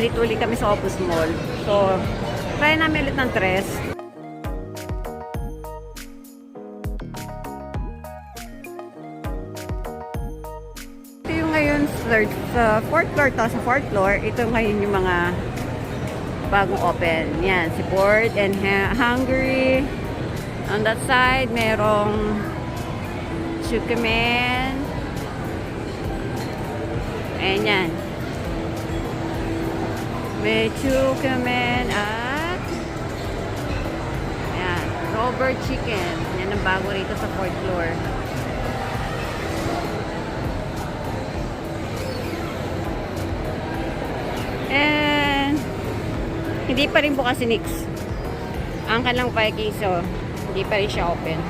Nandito ulit kami sa Opus Mall. So, try namin ulit ng tres. Ito yung ngayon sa fourth floor to. Sa fourth floor, ito ngayon yung mga bagong open. Yan, si Bored and Hungry. On that side, merong Chukaman. Ayan yan. May Chukaman at ayan, Robert Chicken. Yan ang bago rito sa fourth floor. And hindi pa rin bukas si Nix. Ang kalang Vikings, so hindi pa rin siya open.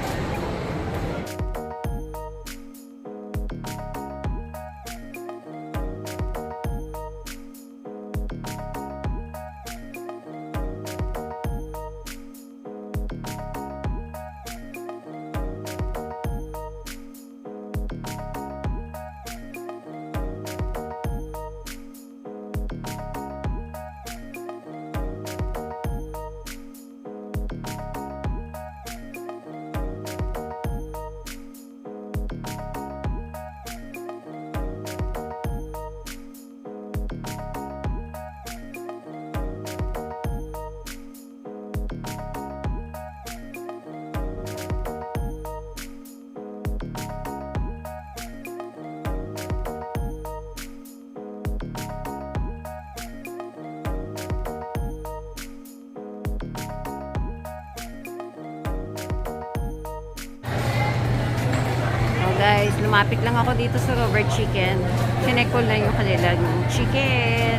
Guys, lumapit lang ako dito sa Robert Chicken. Sinek ko lang yung kanilang chicken.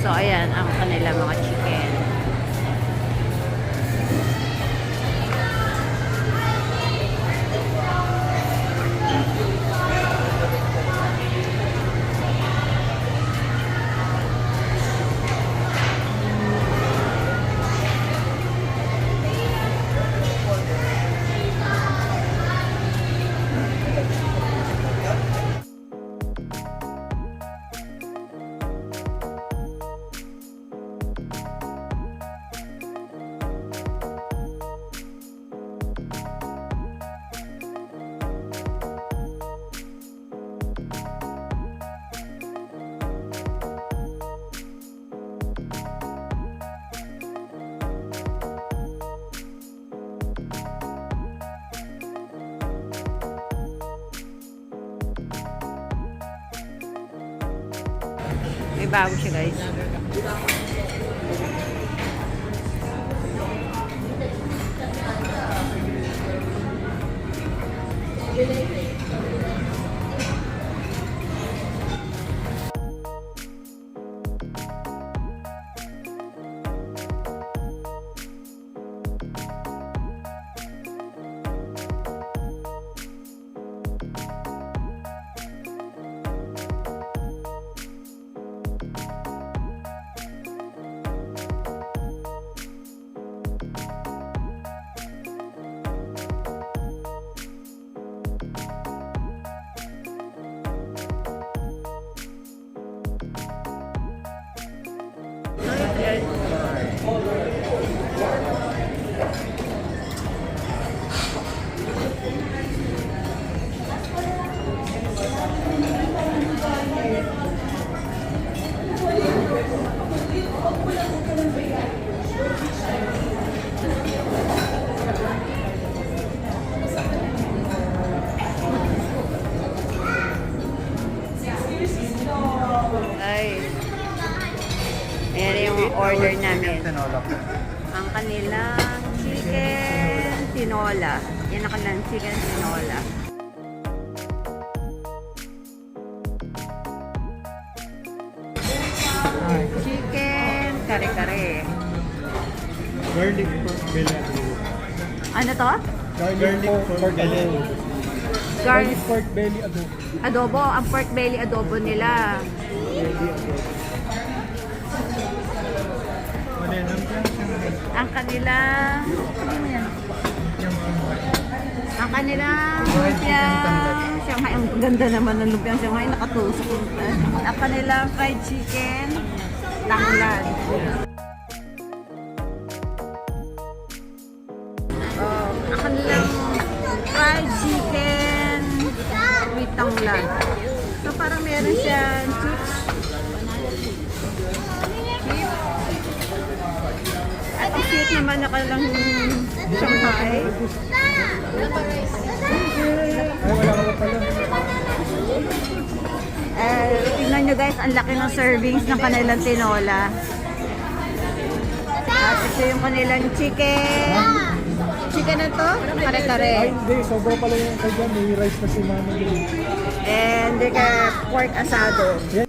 So, ayan ang kanilang mga chicken. May bago siya, guys. Ayan yung order namin. Ang kanilang chicken tinola. Yan ang kanilang chicken tinola. Chicken kare-kare. Garlic pork belly adobo. Ano to? Garlic pork belly. Garlic pork belly adobo. Adobo. Ang pork belly adobo nila. Ang kanilang lumpiang Shanghai. Ang ganda naman ng lumpiang Shanghai. Nakatusok. Ang kanilang fried chicken. tanglad. Ang kanilang fried chicken with tanglad. So parang meron siyang chips. At ang cute naman na kanilang Shanghai. Ay, wala ka pa pala. Tingnan nyo guys, ang laki ng servings ng kanilang tinola. At ito yung kanilang chicken. Chicken na to? Ay, Kare-kare. hindi. Sobra pala yung kaya. May rice na si mama. And pork asado. Yan.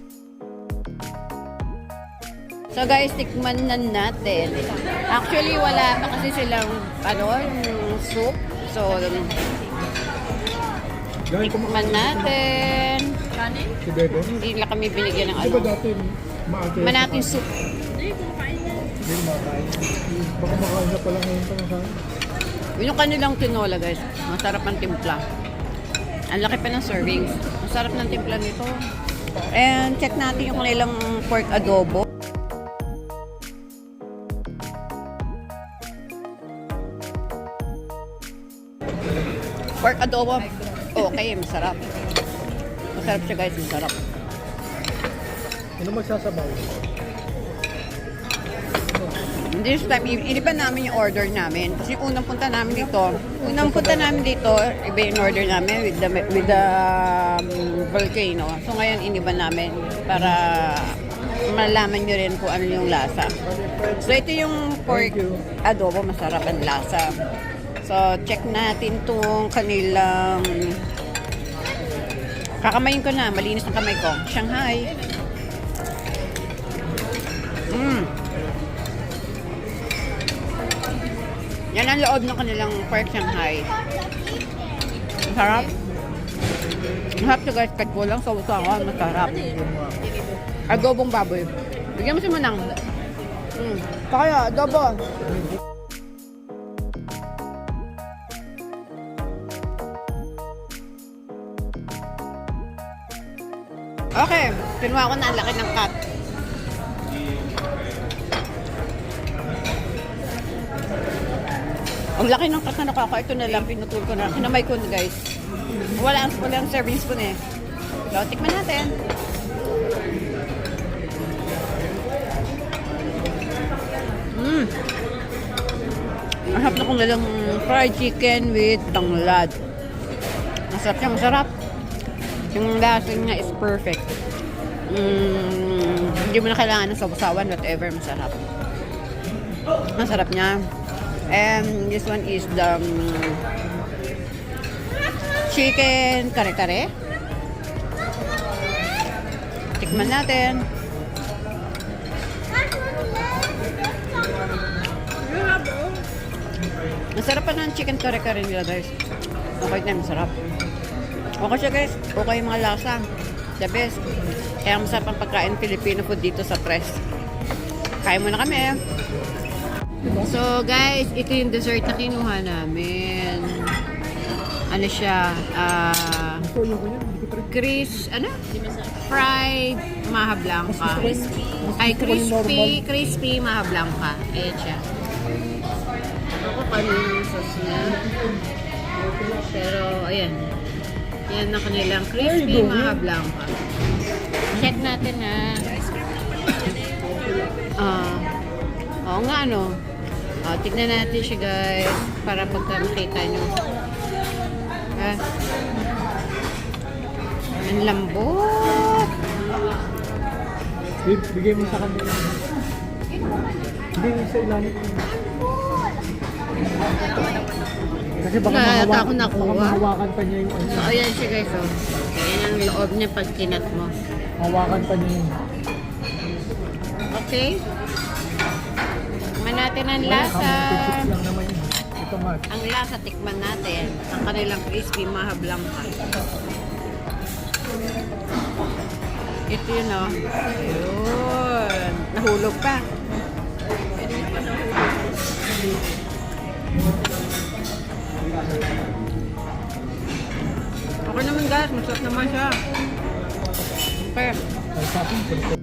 So guys, tikman na natin. Actually, wala pa kasi silang, yung soup. So, Gawin ko tikman natin. si Bebe. Hindi lang kami binigyan ng Di ba dati maaga? Manating soup. Hindi makain. Baka makain na pala ngayon pa nakain. Yun yung kanilang tinola guys. Masarap ang timpla. Ang laki pa ng servings. Masarap ng timpla nito. And check natin yung kanilang pork adobo. Pork adobo. Okay, masarap. Masarap siya guys, masarap. Ano magsasabaw? This time, iniba namin yung order namin. Kasi unang punta namin dito, iba yung order namin with the volcano. So ngayon, iniba namin para malaman nyo rin kung ano yung lasa. So ito yung pork adobo, masarap ang lasa. So check natin tong kanilang kakamayin ko na, malinis ang kamay ko. Shanghai. Yan ang loob ng kanilang pork Shanghai. Masarap. Masarap siya guys, kahit kulang sa usawa, masarap. Adobong baboy. Bigyan mo si Manang. Kaya, adobo. Okay, kinuha ko na ang laki ng cut. Ang laki ng cut na nakaka. Ito na lang, pinutul ko na. Kinamay ko na guys. Walang servings ko na eh. So, tikman natin. Masarap na kung nalang fried chicken with tanglad. Masarap siya, masarap. Yung lasa niya is perfect. Hindi mo na kailangan ng sabaw-sawan, whatever, masarap. Masarap niya. And this one is the chicken kare-kare. Tikman natin. Masarap pa ng chicken kare-kare nila guys. Okay na, masarap. Okay siya guys. Okay yung mga lasa. The best. Kaya masarap ang pagkain Filipino food dito sa Tres. Kain muna kami. So guys, ito yung dessert na kinuha namin. Ano siya? Fried maha blanca. Ay, crispy maha blanca. Ayan siya. Ako paano yung sauce niya. Pero, ayan. Yan na kanilang crispy maha blanca. Check natin ha. Oo nga ano. Tignan natin siya guys. Para pagka makita nyo. Ang lambot. Bigay mo sa kanila. Hindi mo sa ilalim. Kasi baka mahawakan pa niya yung ano. So, ayan siya guys. Ayan ang loob niya pag kinat mo. Hawakan pa niya yun. Okay. Tikman natin ang lasa. Lang naman yun. Ito nga. Ang lasa, tikman natin. Ang kanilang crispy maha blanca. Ito yun o. Ayun. Nahulog pa. Okay naman guys. Masarap naman siya. Okay. Ay, sa akin,